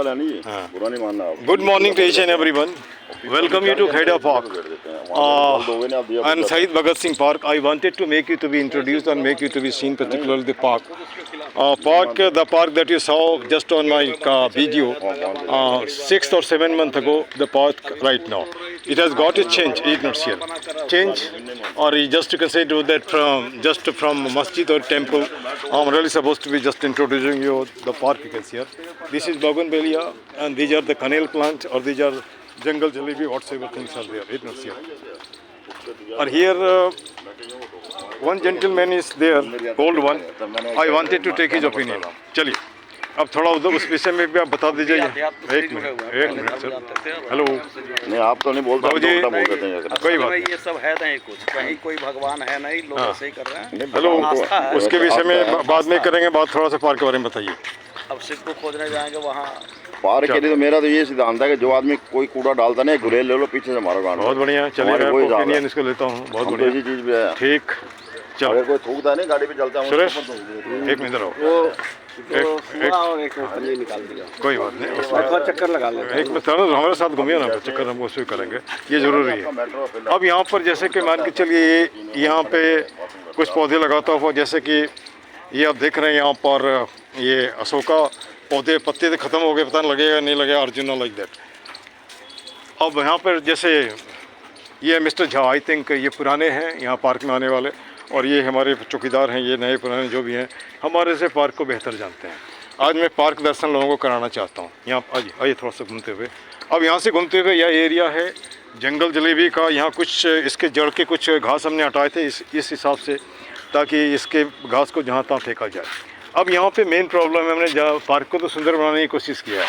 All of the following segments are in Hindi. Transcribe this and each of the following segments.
बुरा नहीं मानना आप। Good morning to each and everyone. Welcome you to Kheda Park and Shahid Bhagat Singh Park. I wanted to make you to be introduced and make you to be seen, particularly the park. The park that you saw just on my video 6 or 7 months ago, the park right now. It has got a change, change, or just you can say to that from masjid or temple. I'm really supposed to be just introducing you the park you can see here. This is Bougainvillea and these are the canal plants or these are jungle jalebi, whatsoever things are there. Or here one gentleman is there, old one. I wanted to take his opinion. चलिए अब थोड़ा उधर उस विषय में भी आप बता दीजिए। एक मिनट सर। हेलो। नहीं आप तो नहीं बोलते, बाबूजी कोई बात ये सब है नहीं, कुछ कहीं कोई भगवान है नहीं, लोग ऐसे ही कर रहे हैं। हेलो, उसके विषय में बाद में करेंगे बात। थोड़ा सा पार्क के बारे में बताइए। अब सिख को खोजने जाएंगे वहाँ पार्क के लिए। तो मेरा तो ये सिद्धांत है कि जो आदमी कोई कूड़ा डालता नहीं, गुरेल ले लो पीछे से मारो गांड। बहुत बढ़िया, चलिए मैं ओपिनियन इसको लेता हूँ। बहुत बढ़िया, ऐसी चीज भी है। ठीक, चलो। अगर कोई थूकता नहीं गाड़ी पे चलता हूँ सुरेश एक मिनट रहो। कोई बात नहीं, चक्कर लगा लो। एक मिनट हमारे साथ घूमिए ना, चक्कर हम उसको करेंगे, ये ज़रूरी है। अब यहाँ पर जैसे कि मान के चलिए यहाँ पे कुछ पौधे लगाता हुआ, जैसे कि ये आप देख रहे हैं यहाँ पर ये अशोका पौधे पत्ते तो ख़त्म हो गए, पता नहीं लगेगा नहीं लगेगा, अर्जुना लाइक दैट। अब यहाँ पर जैसे ये मिस्टर झा, आई थिंक ये पुराने हैं यहाँ पार्क में आने वाले, और ये हमारे चौकीदार हैं, ये नए पुराने जो भी हैं हमारे से पार्क को बेहतर जानते हैं। आज मैं पार्क दर्शन लोगों को कराना चाहता हूँ। यहाँ आइए थोड़ा सा घूमते हुए। अब यहाँ से घूमते हुए यह एरिया है जंगल जलेबी का। यहाँ कुछ इसके जड़ के कुछ घास हमने हटाए थे इस हिसाब से, ताकि इसके घास को जहाँ तहाँ फेंका जाए। अब यहाँ पे मेन प्रॉब्लम है, हमने पार्क को तो सुंदर बनाने की कोशिश किया है,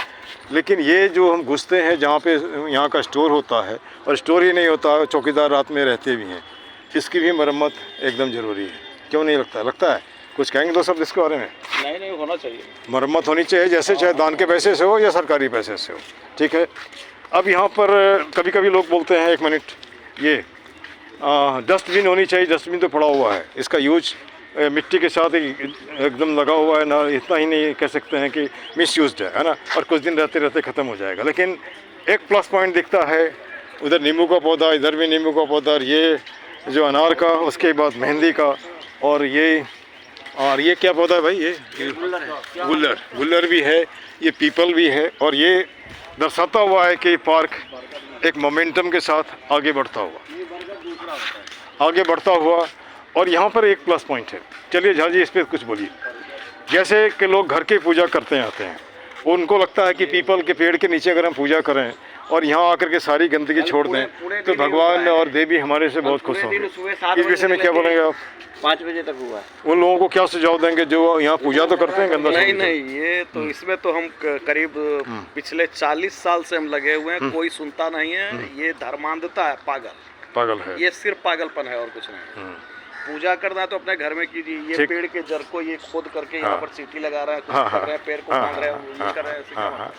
लेकिन ये जो हम घुसते हैं जहाँ पे यहाँ का स्टोर होता है, और स्टोर ही नहीं होता, चौकीदार रात में रहते भी हैं, इसकी भी मरम्मत एकदम ज़रूरी है। क्यों नहीं लगता है? कुछ कहेंगे दो शब्द इसके बारे में? नहीं होना चाहिए, मरम्मत होनी चाहिए, जैसे चाहे दान के पैसे से हो या सरकारी पैसे से हो, ठीक है। अब यहाँ पर कभी कभी लोग बोलते हैं, एक मिनट, ये डस्टबिन होनी चाहिए। डस्टबिन तो पड़ा हुआ है, इसका यूज मिट्टी के साथ एकदम लगा हुआ है ना, इतना ही नहीं कह सकते हैं कि मिसयूज्ड है ना, और कुछ दिन रहते रहते ख़त्म हो जाएगा। लेकिन एक प्लस पॉइंट दिखता है, उधर नींबू का पौधा, इधर भी नींबू का पौधा, और ये जो अनार का, उसके बाद मेहंदी का, और ये क्या पौधा है भाई? ये गुल्लर भी है, ये पीपल भी है, और ये दर्शाता हुआ है कि पार्क एक मोमेंटम के साथ आगे बढ़ता हुआ। और यहाँ पर एक प्लस पॉइंट है। चलिए झा जी इस पर कुछ बोलिए। जैसे कि लोग घर की पूजा करते आते हैं, उनको लगता है कि पीपल के पेड़ के नीचे अगर हम पूजा करें और यहाँ आकर के सारी गंदगी छोड़ दें तो भगवान और देवी हमारे से बहुत खुश होंगे। इस विषय में क्या बोलेंगे आप? 5 बजे तक हुआ है। उन लोगों को क्या सुझाव देंगे जो यहाँ पूजा तो करते हैं गंदा? नहीं, ये तो इसमें तो हम करीब पिछले 40 साल से हम लगे हुए हैं, कोई सुनता नहीं है। ये धर्मांधता है, पागल है, ये सिर्फ पागलपन है और कुछ नहीं। पूजा करना तो अपने घर में कीजिए। ये पेड़ के जड़ को ये खोद करके यहाँ पर सीटी लगा रहे हैं, कुछ कर रहे हैं, पेड़ को बांध रहे हैं, ये कर रहे हैं।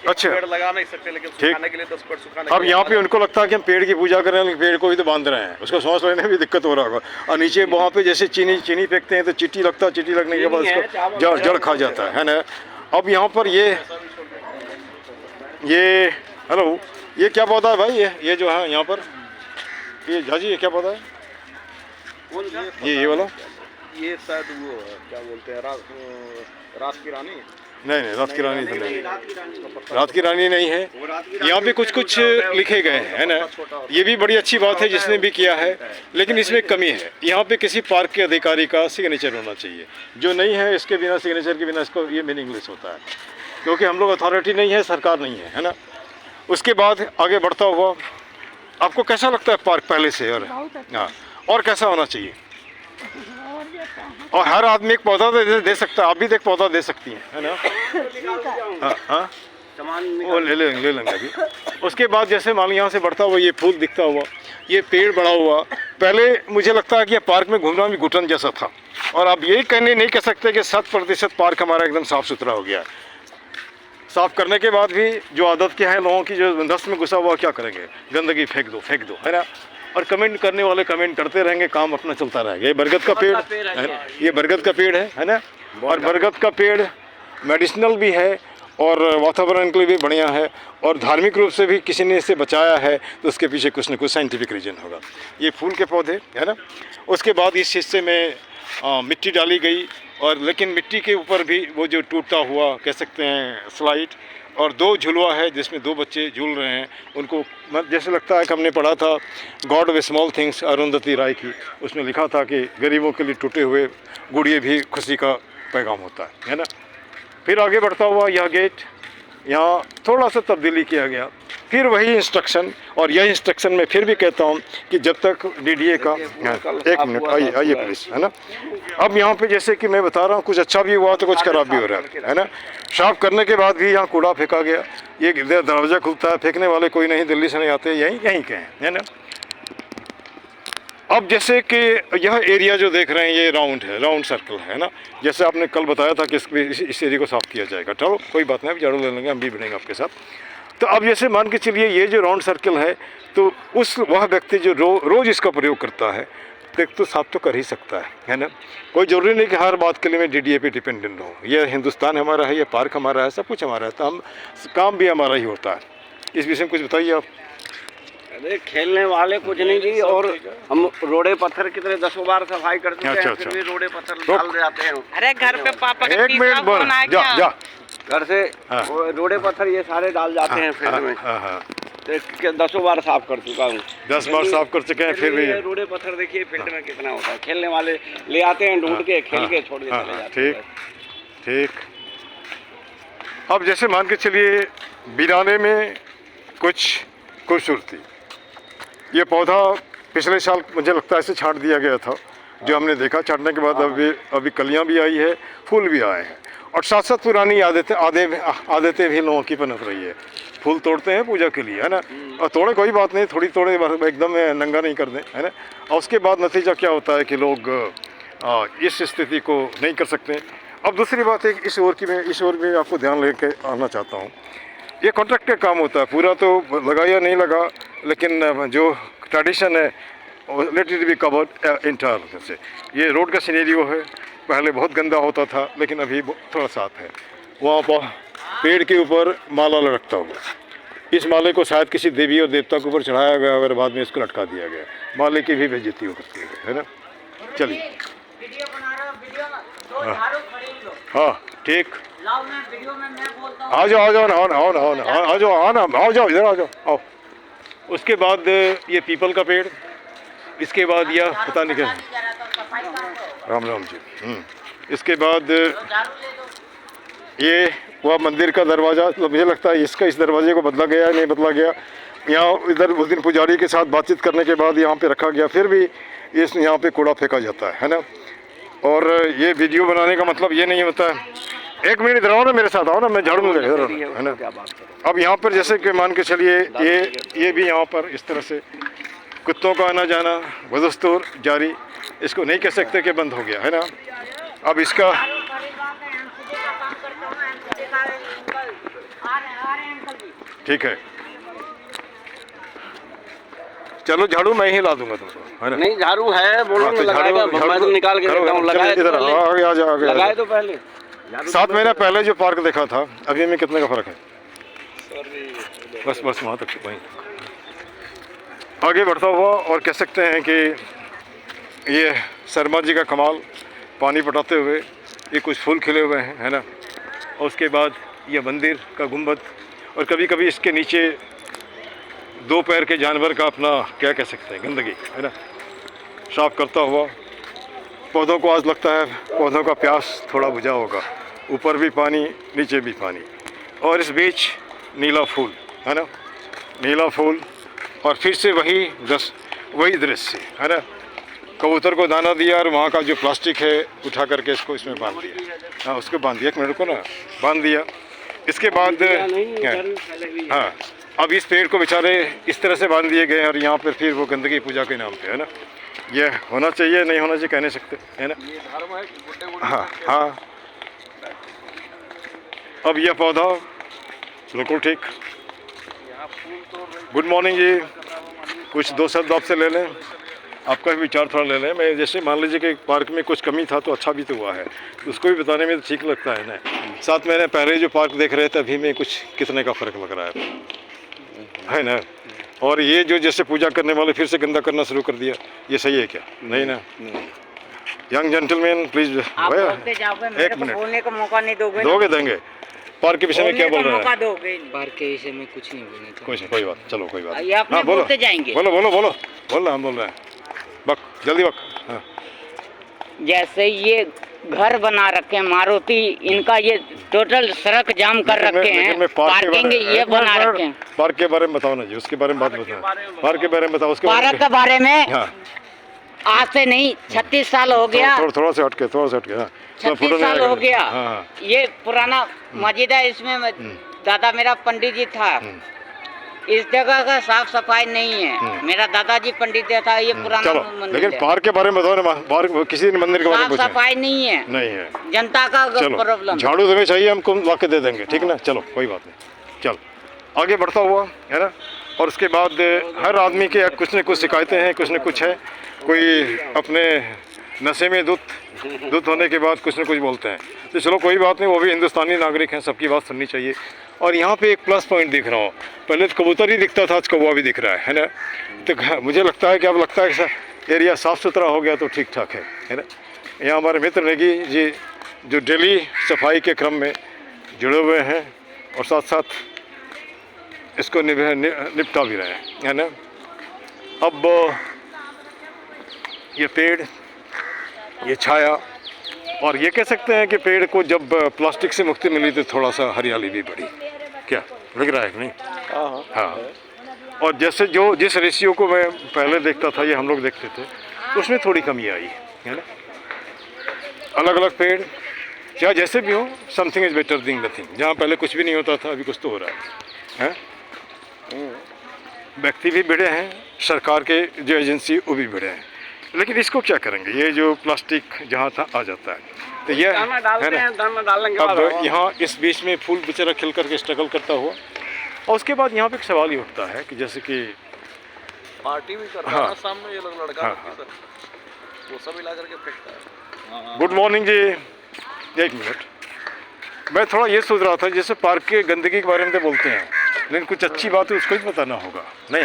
अच्छा, पेड़ लगा नहीं सकते, लेकिन सुखाने के लिए 10 पेड़ सुखाने। अब यहाँ पे उनको लगता है कि हम पेड़ की पूजा कर रहे हैं, लेकिन पेड़ को भी तो बांध रहे हैं, उसको सांस लेने में भी दिक्कत हो रहा होगा। और नीचे वहाँ पे जैसे चीनी फेंकते हैं तो चीटी लगने के बाद उसको जड़ खा जाता है ना। अब यहाँ पर ये हेलो, ये क्या पौधा है भाई? ये जो है यहाँ पर, ये झाजी, ये क्या पौधा है? ये वाला, ये शायद वो है, क्या बोलते हैं, रात की रानी? नहीं, रात की रानी तो नहीं, रात की रानी नहीं है। यहाँ पे कुछ लिखे गए हैं, है ना। ये भी बड़ी अच्छी बात है जिसने भी किया है, लेकिन इसमें कमी है। यहाँ पे किसी पार्क के अधिकारी का सिग्नेचर होना चाहिए, जो नहीं है। इसके बिना, सिग्नेचर के बिना इसको ये मीनिंगलेस होता है, क्योंकि हम लोग अथॉरिटी नहीं है, सरकार नहीं है ना। उसके बाद आगे बढ़ता हुआ, आपको कैसा लगता है पार्क पहले से? और कैसा होना चाहिए? और हर आदमी एक पौधा दे सकता है, आप भी एक पौधा दे सकती हैं, है ना। हाँ, वो ले लेंगे अभी। उसके बाद जैसे मान लो यहाँ से बढ़ता हुआ ये फूल दिखता हुआ, ये पेड़ बड़ा हुआ। पहले मुझे लगता है कि ये पार्क में घूमना भी घुटन जैसा था, और अब ये कहने नहीं कह सकते कि 100% पार्क हमारा एकदम साफ़ सुथरा हो गया है। साफ़ करने के बाद भी जो आदत क्या है लोगों की, जो दस्त में घुसा हुआ, क्या करेंगे? गंदगी फेंक दो, है ना। और कमेंट करने वाले कमेंट करते रहेंगे, काम अपना चलता रहेगा। ये बरगद का पेड़ है, ये बरगद का पेड़ है ना। और बरगद का पेड़ मेडिसिनल भी है, और वातावरण के लिए भी बढ़िया है, और धार्मिक रूप से भी किसी ने इसे बचाया है तो उसके पीछे कुछ न कुछ साइंटिफिक रीजन होगा। ये फूल के पौधे है ना। उसके बाद इस हिस्से में मिट्टी डाली गई, और लेकिन मिट्टी के ऊपर भी वो जो टूटता हुआ कह सकते हैं स्लाइड, और 2 झुलवा है जिसमें 2 बच्चे झूल रहे हैं। उनको जैसे लगता है कि हमने पढ़ा था God of Small Things Arundhati Roy की, उसमें लिखा था कि गरीबों के लिए टूटे हुए गुड़िए भी खुशी का पैगाम होता है ना। फिर आगे बढ़ता हुआ यह गेट, यहाँ थोड़ा सा तब्दीली किया गया, फिर वही इंस्ट्रक्शन, और यह इंस्ट्रक्शन में फिर भी कहता हूँ कि जब तक DDA का 1 मिनट आइए प्लीज़, है ना। अब यहाँ पे जैसे कि मैं बता रहा हूँ, कुछ अच्छा भी हुआ तो कुछ ख़राब भी हो रहा है ना। साफ करने के बाद भी यहाँ कूड़ा फेंका गया, ये दरवाज़ा खुलता है, फेंकने वाले कोई नहीं, दिल्ली से नहीं आते, यहीं के हैं, है ना। अब जैसे कि यह एरिया जो देख रहे हैं ये राउंड है, राउंड सर्कल है ना। जैसे आपने कल बताया था कि इस एरिया को साफ़ किया जाएगा, चलो कोई बात नहीं, झाड़ू ले लेंगे, हम भी बढ़ेंगे आपके साथ। तो अब जैसे मान के चलिए ये जो राउंड सर्कल है, तो वह व्यक्ति जो रोज़ इसका प्रयोग करता है तो साफ तो कर ही सकता है ना। कोई ज़रूरी नहीं कि हर बात के लिए मैं DDA पे डिपेंडेंट हूँ। यह हिंदुस्तान हमारा है, ये पार्क हमारा है, सब कुछ हमारा है, तो हम काम भी हमारा ही होता है। इस विषय में कुछ बताइए आप। अरे खेलने वाले कुछ नहीं जी, और हम रोडे पत्थर कितने 10 बार सफाई कर चुके हैं, फिर भी रोडे पत्थर डाल जाते हैं। अरे घर पे पापा का 1 मिनट बोल, जा घर से रोडे पत्थर ये सारे डाल जाते हैं फील्ड में। 10 बार साफ कर चुका हूँ, 10 बार साफ कर चुके हैं, फिर भी रोडे पत्थर देखिए फील्ड में कितना होता है। खेलने वाले ले आते हैं ढूंढ के, खेल के छोड़ के चले जाते हैं। ठीक। अब जैसे मान के चलिए बिराने में कुछ खूबसूरती, ये पौधा पिछले साल मुझे लगता है इसे छांट दिया गया था, जो हमने देखा। छांटने के बाद अभी कलियां भी आई है, फूल भी आए हैं, और साथ साथ पुरानी आदतें भी लोगों की पनप रही है। फूल तोड़ते हैं पूजा के लिए, है ना, और तोड़े कोई बात नहीं, थोड़ी तोड़े, एकदम नंगा नहीं कर दें, है ना। और उसके बाद नतीजा क्या होता है कि लोग इस स्थिति को नहीं कर सकते। अब दूसरी बात है, इस ओर भी आपको ध्यान लेके आना चाहता हूँ। ये कॉन्ट्रैक्ट का काम होता है, पूरा तो लगा या नहीं लगा, लेकिन जो ट्रेडिशन है let it be covered entire. जैसे ये रोड का सिनेरियो है, पहले बहुत गंदा होता था लेकिन अभी थोड़ा साफ है। वहाँ पर पेड़ के ऊपर माला लटकता हुआ, इस माले को शायद किसी देवी और देवता के ऊपर चढ़ाया गया, अगर बाद में इसको लटका दिया गया। माले की भी बेइज्जती हो सकती है ना। चलिए हाँ ठीक, आ जाओ इधर आ जाओ, आओ। उसके बाद ये पीपल का पेड़, इसके बाद यह पता नहीं क्या, राम राम जी। इसके बाद ये वह मंदिर का दरवाज़ा, मतलब मुझे लगता है इस दरवाजे को बदला गया नहीं बदला गया। यहाँ इधर उस दिन पुजारी के साथ बातचीत करने के बाद यहाँ पे रखा गया, फिर भी यहाँ पे कूड़ा फेंका जाता है ना। और ये वीडियो बनाने का मतलब ये नहीं होता है, 1 मिनट इधर आओ ना, मेरे साथ आओ ना, मैं झाड़ू में इधर है ना। अब यहाँ पर जैसे कि मान के चलिए ये भी यहाँ पर इस तरह से कुत्तों का आना जाना बदस्तूर जारी, इसको नहीं कह सकते कि बंद हो गया, है ना। अब इसका ठीक है, चलो झाड़ू मैं ही ला दूंगा तुमको, है ना। नहीं झाड़ू है, बोलो ना, लगाएगा, मैं तो निकाल के देता हूं। लगाए इधर आगे आ जाओ, लगाए तो पहले 7 महीना पहले जो पार्क देखा था अभी में कितने का फर्क है। बस वहाँ तक, वहीं आगे बढ़ता हुआ। और कह सकते हैं कि ये शर्मा जी का कमाल, पानी पटाते हुए ये कुछ फूल खिले हुए हैं, है ना। और उसके बाद ये मंदिर का गुंबद, और कभी कभी इसके नीचे 2 पैर के जानवर का अपना क्या कह सकते हैं गंदगी, है ना, साफ करता हुआ। पौधों को आज लगता है पौधों का प्यास थोड़ा बुझा होगा, ऊपर भी पानी नीचे भी पानी, और इस बीच नीला फूल, है ना, नीला फूल। और फिर से वही दृश्य, है ना। कबूतर को दाना दिया और वहाँ का जो प्लास्टिक है उठा करके इसको इसमें बांध दिया, हाँ उसको बांध दिया, 1 मिनट को ना बांध दिया। इसके बाद हाँ, अब इस पेड़ को बेचारे इस तरह से बांध दिए गए, और यहाँ पर फिर वो गंदगी पूजा के नाम पे, है ना। ये होना चाहिए नहीं होना चाहिए कह नहीं सकते, है ना। हाँ हाँ, अब यह पौधा बिल्कुल ठीक। गुड मॉर्निंग जी, कुछ 2 शब्द आपसे ले लें, आपका भी विचार थोड़ा ले लें। मैं जैसे मान लीजिए कि पार्क में कुछ कमी था तो अच्छा भी तो हुआ है, उसको भी बताने में तो ठीक लगता है ना। 7 महीने पहले जो पार्क देख रहे थे अभी में कुछ कितने का फ़र्क लग रहा है ना। और ये जो जैसे पूजा करने वाले फिर से गंदा करना शुरू कर दिया, ये सही है क्या? नहीं ना। यंग जेंटलमैन प्लीज एक मिनट बोलने का मौका नहीं दोगे? देंगे। पार्क के विषय में क्या बोल रहे हैं? पार्क के विषय में कुछ नहीं बोलना। कुछ कोई बात, चलो कोई बात। ये अपने बोलते जाएंगे। बोलो हम बोल रहे हैं। बक जल्दी बक। हाँ। जैसे ये घर बना रखे हैं मारुति, इनका ये टोटल सड़क जाम कर रखे हैं, पार्किंग ये बना रखे हैं। पार्क के बारे में बताओ ना जी, उसके बारे में बात बताओ। पार्क के बारे में बताओ। पार्क के बारे में आज से नहीं 36 साल हो गया। थोड़ा सा हटके 36 साल हो गया। ये पुराना मस्जिद है, इसमें दादा मेरा पंडित जी था। इस जगह का साफ सफाई नहीं है। मेरा दादाजी पंडित था। ये पुराना मंदिर। लेकिन पार्क के बारे में बताओ ना। पार्क किसी मंदिर के बारे में साफ सफाई नहीं है। जनता का प्रॉब्लम। झाड़ू तुम्हें चाहिए, हमको ला के दे देंगे, ठीक ना। चलो कोई बात नहीं, चल आगे बढ़ता हुआ है ना। और उसके बाद हर आदमी के कुछ न कुछ शिकायतें हैं, कुछ न कुछ है। कोई अपने नशे में धुत होने के बाद कुछ न कुछ बोलते हैं। तो चलो कोई बात नहीं, वो भी हिंदुस्तानी नागरिक हैं, सबकी बात सुननी चाहिए। और यहाँ पे एक प्लस पॉइंट दिख रहा हूँ। पहले तो कबूतर ही दिखता था, आज कौवा भी दिख रहा है ना। तो मुझे लगता है कि अब लगता है कि एरिया साफ़ सुथरा हो गया तो ठीक ठाक है ना। यहाँ हमारे मित्र नेगी जी जो डेली सफाई के क्रम में जुड़े हुए हैं और साथ साथ इसको निपटा भी रहे हैं, है ना। अब ये पेड़, ये छाया, और ये कह सकते हैं कि पेड़ को जब प्लास्टिक से मुक्ति मिली तो थोड़ा सा हरियाली भी बढ़ी। क्या लग रहा है कि नहीं? हाँ। और जैसे जिस रेशियो को मैं पहले देखता था, ये हम लोग देखते थे, उसमें थोड़ी कमी आई है ना। अलग अलग पेड़ या जैसे भी हो, something is better than nothing. जहाँ पहले कुछ भी नहीं होता था, अभी कुछ तो हो रहा है। व्यक्ति भी बढ़े हैं, सरकार के जो एजेंसी वो भी बढ़े हैं। लेकिन इसको क्या करेंगे? ये जो प्लास्टिक जहाँ था आ जाता है, तो ये है ना। अब यहाँ इस बीच में फूल बेचारा खिल करके स्ट्रगल करता हुआ, और उसके बाद यहाँ पे एक सवाल ही उठता है कि जैसे कि पार्टी भी कर रहा है सामने ये लोग लड़का वो सब मिला करके फेंकता है। गुड मॉर्निंग जी। एक मिनट, मैं थोड़ा ये सोच रहा था जैसे पार्क के गंदगी के बारे में तो बोलते हैं, लेकिन कुछ अच्छी बात है उसको ही बताना होगा नहीं।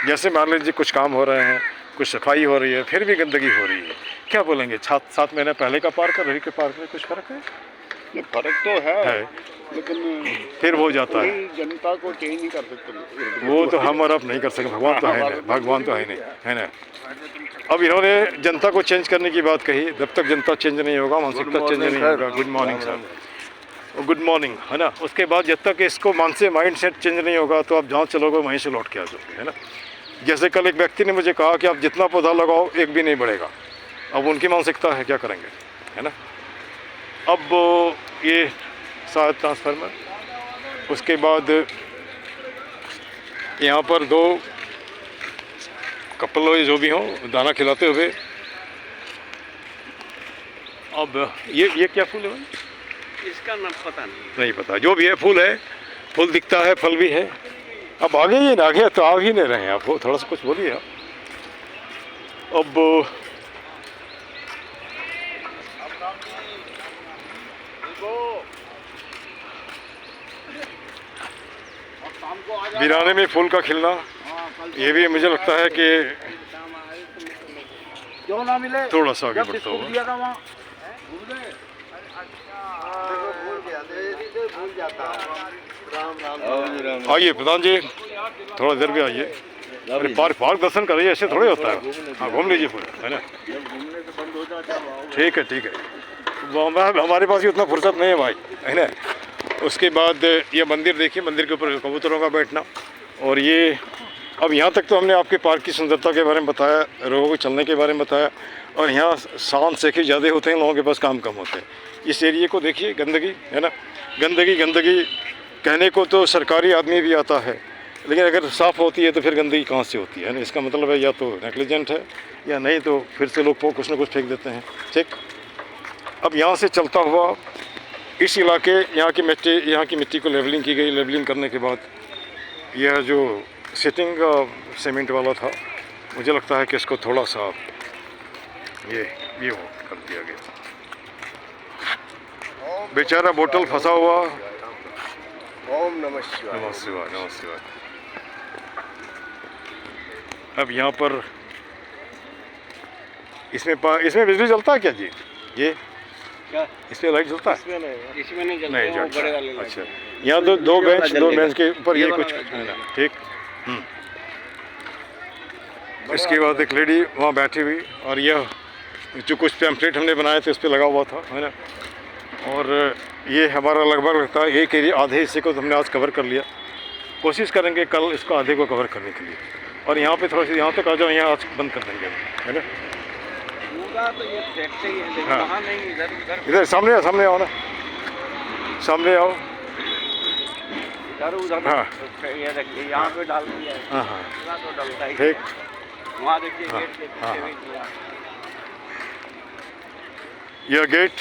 जैसे मान लीजिए कुछ काम हो रहे हैं, कुछ सफाई हो रही है, फिर भी गंदगी हो रही है, क्या बोलेंगे? 7 महीने पहले का पार्क और अभी के पार्क में कुछ फ़र्क है? फर्क तो है, लेकिन फिर हो जाता है। जनता को चेंज नहीं कर सकते। वो तो हम और आप नहीं कर सकते, भगवान तो है नहीं, भगवान तो है नहीं, है ना। अब इन्होंने जनता को चेंज करने की बात कही, जब तक जनता चेंज नहीं होगा, मानसिकता चेंज नहीं होगा। Good morning sir. Good morning, है ना। उसके बाद जब तक इसको माइंड सेट चेंज नहीं होगा तो आप जहाँ चलोगे वहीं से लौट के आ जाओगे, है ना। जैसे कल एक व्यक्ति ने मुझे कहा कि आप जितना पौधा लगाओ एक भी नहीं बढ़ेगा। अब उनकी मानसिकता है, क्या करेंगे, है ना। अब ये शायद ट्रांसफार्मर, उसके बाद यहाँ पर 2 कपल जो भी हों दाना खिलाते हुए। अब ये क्या फूल है भाई? इसका नाम पता नहीं पता। जो भी है फूल है, फूल दिखता है, फल भी है। अब आगे ये आगे तो आ ही नहीं रहे हैं आप, थोड़ा सा कुछ बोलिए आप। अब वीराने में फूल का खिलना, ये भी मुझे लगता है कि क्यों ना मिले, थोड़ा सा आगे बढ़ता होगा। आइए प्रधान जी, थोड़ा इधर भी आइए। अरे पार्क दर्शन करिए, ऐसे थोड़े होता है। हाँ, घूम लीजिए पूरा, है ना। ठीक है। हमारे पास ही उतना फुर्सत नहीं है भाई, है ना। उसके बाद ये मंदिर देखिए, मंदिर के ऊपर कबूतरों का बैठना। और ये अब यहाँ तक तो हमने आपके पार्क की सुंदरता के बारे में बताया, लोगों को चलने के बारे में बताया। और यहाँ शान सेखे ज़्यादा होते हैं, लोगों के पास काम कम होते हैं। इस एरिए को देखिए, गंदगी, है ना। गंदगी कहने को तो सरकारी आदमी भी आता है, लेकिन अगर साफ़ होती है तो फिर गंदगी कहाँ से होती है ना। इसका मतलब है या तो नेग्लिजेंट है, या नहीं तो फिर से लोग कुछ ना कुछ फेंक देते हैं। ठीक, अब यहाँ से चलता हुआ इस इलाके, यहाँ की मिट्टी को लेवलिंग की गई। लेवलिंग करने के बाद यह जो सिटिंग सीमेंट वाला था, मुझे लगता है कि इसको थोड़ा सा ये वो कर दिया गया। बेचारा बोतल फंसा हुआ। ओम नमः शिवाय। नमः शिवाय, नमः शिवाय। अब यहाँ पर इसमें बिजली जलता है क्या जी? ये क्या इसमें लाइट जलता है? इसमें नहीं जलता, नहीं वो जलता। बड़े वाले अच्छा, यहाँ दो बेंच के ऊपर ये कुछ ठीक। इसके बाद एक लेडी वहाँ बैठी हुई, और यह जो कुछ पैम्पलेट हमने बनाए थे उस पर लगा हुआ था, है ना। और ये हमारा लगभग लगता है एक एरिया आधे हिस्से को तो हमने आज कवर कर लिया। कोशिश करेंगे कल इसको आधे को कवर करने के लिए। और यहाँ पे थोड़ा सा यहाँ तक आ जाओ, यहाँ आज बंद कर देंगे, है ना। पूरा तो ये देखते ही है, लेकिन हाँ। वहाँ नहीं, इधर इधर सामने आओ ना, सामने आओ। उधर हाँ। ये देखिए यहाँ पे डाल दिया है। हाँ हाँ पूरा तो डलता ही ठीक। है। वहाँ देखिए हाँ, गेट के हाँ, पीछे हाँ। भी दिया। यह गेट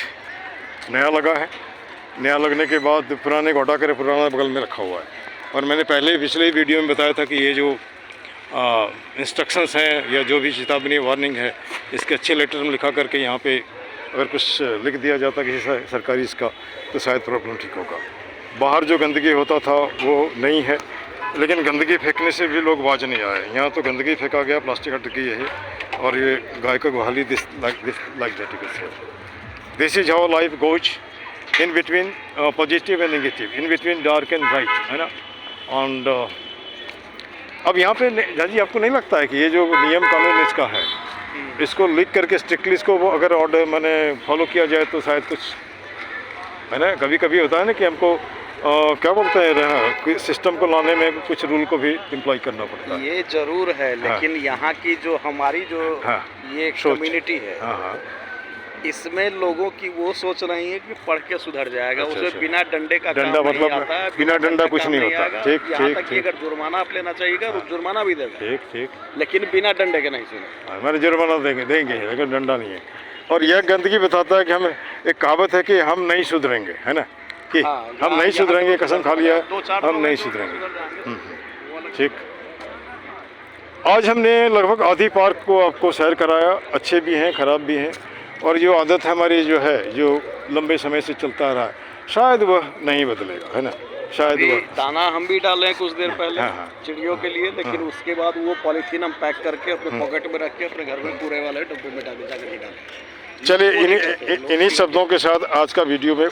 नया लगा है। नया लगने के बाद पुराने को हटा कर पुराना बगल में रखा हुआ है। और मैंने पिछले वीडियो में बताया था कि ये जो इंस्ट्रक्शंस हैं या जो भी चेतावनी वार्निंग है, इसके अच्छे लेटर में लिखा करके यहाँ पे अगर कुछ लिख दिया जाता किसी सरकारी इसका, तो शायद प्रॉब्लम ठीक होगा। बाहर जो गंदगी होता था वो नहीं है, लेकिन गंदगी फेंकने से भी लोग बाज नहीं आए। यहाँ तो गंदगी फेंका गया, प्लास्टिक हट गई है, और ये गाय का गुहाली लाइक दैट यू से। This is how life goes, in between positive and negative, in between dark and bright, है ना। एंड अब यहाँ पे जाजी आपको नहीं लगता है कि ये जो नियम कानून इसका है, इसको लिख करके स्ट्रिक्टली इसको वो अगर ऑर्डर मैंने फॉलो किया जाए तो शायद कुछ, है ना। कभी कभी होता है ना कि हमको क्या बोलते हैं, सिस्टम को लाने में कुछ रूल को भी इम्प्लॉय करना पड़ता है। ये जरूर है, लेकिन यहाँ की जो हमारी जो ये कम्युनिटी है, इसमें लोगों की वो सोच रही है कि पढ़ के सुधर जाएगा। अच्छा, उसे अच्छा। बिना डंडे का डंडा काम मतलब नहीं आता है, बिना डंडा कुछ काम नहीं होता। आएगा। ठीक यहाँ ठीक तक कि ठीक अगर जुर्माना आप लेना चाहिएगा, जुर्माना भी देगा, ठीक ठीक। लेकिन बिना डंडे के नहीं सुने। हमारे जुर्माना देंगे लेकिन डंडा नहीं है। और यह गंदगी बताता है कि हम, एक कहावत है कि हम नहीं सुधरेंगे, है ना, कि हम नहीं सुधरेंगे, कसम खा लिया हम नहीं सुधरेंगे। ठीक। आज हमने लगभग आधी पार्क को आपको सैर कराया। अच्छे भी हैं, ख़राब भी हैं, और जो आदत है हमारी जो है, जो लंबे समय से चलता रहा है, शायद वह नहीं बदलेगा, है ना। शायद वह दाना हम भी डाले कुछ देर पहले हाँ। चिड़ियों के लिए, लेकिन उसके बाद वो पॉलीथीन हम पैक करके अपने पॉकेट में रख के अपने घर में पूरे वाले डब्बे में डाले। चलिए इन्हीं शब्दों के साथ आज का वीडियो में